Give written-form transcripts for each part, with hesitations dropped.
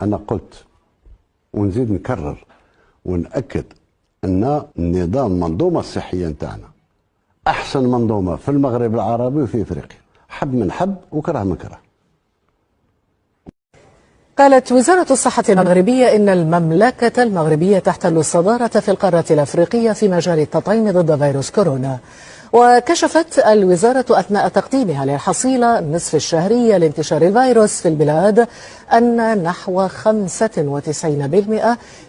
أنا قلت ونزيد نكرر ونأكد أن النظام المنظومة الصحية نتاعنا أحسن منظومة في المغرب العربي وفي إفريقيا، حب من حب وكره من كره. قالت وزارة الصحة المغربية إن المملكة المغربية تحتل الصدارة في القارة الأفريقية في مجال التطعيم ضد فيروس كورونا. وكشفت الوزارة أثناء تقديمها للحصيلة النصف الشهرية لانتشار الفيروس في البلاد أن نحو 95%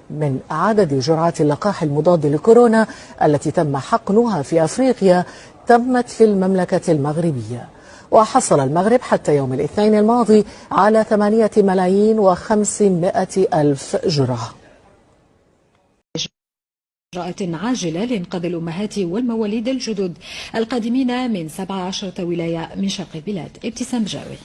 من عدد جرعات اللقاح المضاد لكورونا التي تم حقنها في أفريقيا تمت في المملكة المغربية. وحصل المغرب حتى يوم الاثنين الماضي على 8,500,000 جرعة. إجراءات عاجلة لإنقاذ الأمهات والمواليد الجدد القادمين من 17 ولاية من شرق البلاد. ابتسام جاوي.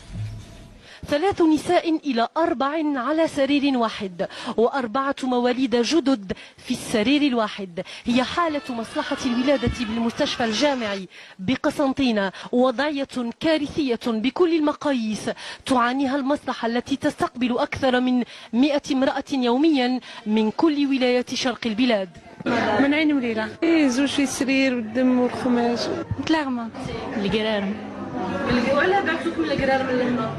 3 نساء إلى 4 على سرير واحد و4 مواليد جدد في السرير الواحد هي حالة مصلحة الولادة بالمستشفى الجامعي بقسنطينة، وضعية كارثية بكل المقاييس تعانيها المصلحة التي تستقبل أكثر من 100 امرأة يوميا من كل ولايات شرق البلاد. من عين مريرة زوج في السرير والدم والخماش متلاغمة القرارم. وعلى بعثوكم القرارم لهنا؟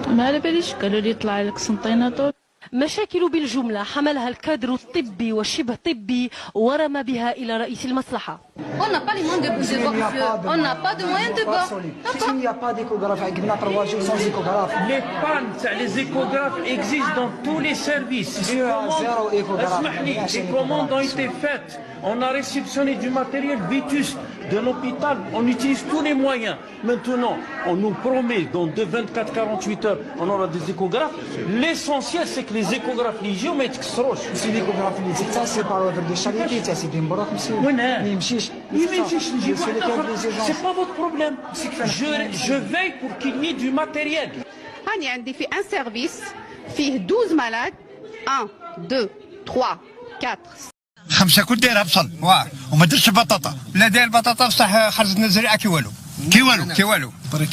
ما على باليش، قالوا لي يطلع لك قسنطينة طول. مشاكل بالجملة حملها الكادر الطبي والشبه طبي ورمى بها إلى رئيس المصلحة. On a réceptionné du matériel vétuste d'un hôpital, on utilise tous les moyens. Maintenant, on nous promet dans 24-48 heures, on aura des échographes. L'essentiel, c'est que les échographes les géomètres سروش. سي ليكوغراف اللي تاع سي بارو دو شاليتي تاع سيدي مبروك مسيو. وين ما يمشيش. C'est pas votre problème. Je veille pour qu'il y ait du matériel. أنا عندي في ان سيرفيس فيه 12 مالاد 1 2 3 4 5 كل دايرها بصل وما درتش بطاطا. لا داير البطاطا بصح خرجت الزريعه كي والو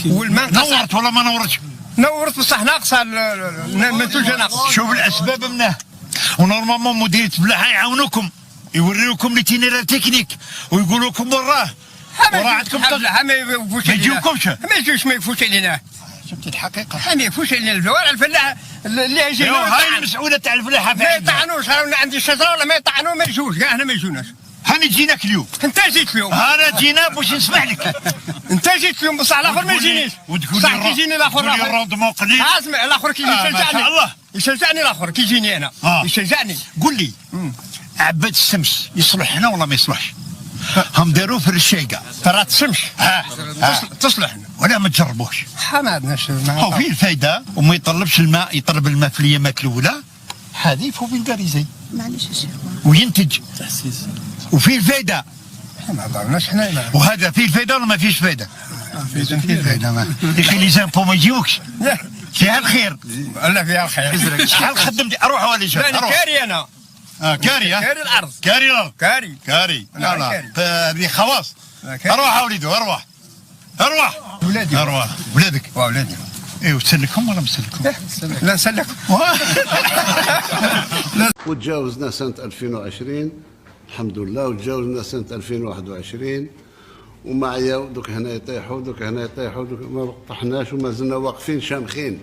والماء نورت ولا ما نورتش؟ نورت بصح ناقصه المنتوجه ناقصه. شوف الاسباب منه ونورمالمون مديريه الفلاحه يعاونوكم يوريوكم ليتينيرال تكنيك ويقولوا لكم وراه عندكم ما يجيوكمش ما يفوتش علينا. شفت الحقيقه ما يفوتش علينا الفوار الفلاح اللي يجي هاي المسؤوله تاع الفلاحه ما يطعنوش. انا عندي شجره ولا ما يطعنوا ما يجوش كاع. احنا ما يجوناش. هاني جيناك اليوم. انت جيت اليوم. انا جينا باش نسمح لك. انت جيت اليوم بصح الاخر ما يجينيش. صح كيجيني الاخر الروندمون قليل. اسمع الاخر يشجعني. الله يشجعني الاخر كيجيني انا يشجعني. قول لي عباد الشمس يصلح هنا ولا ما يصلحش؟ هم داروه في الرشيقه ترى تسمش تصلح ولا ما تجربوش. ما عندناش هو فيه الفايده وما يطلبش الماء، يطلب الماء في اليامات الاولى هذه فوق الكاريزي معليش يا شيخ وينتج تحسيس وفيه الفايده. ما ضرناش حنا وهذا فيه الفايده ولا ما فيش فايده؟ فيه الفايده ما يا اخي لي زامبو ما يجيوكش فيها الخير. لا فيها الخير. شحال خدمت اروح ولا جا اروح كاري انا كاري الارض كاري لا هذه خواص. اروح وليدي اروح ولادي ولادك ولادي. ايه وتسلكهم ولا مسلكهم؟ لا نسلكهم. وتجاوزنا سنة 2020 الحمد لله، وتجاوزنا سنة 2021 ومعيا دوك هنا يطيحوا دوك هنا يطيحوا دوك ما طحناش وما زلنا واقفين شامخين.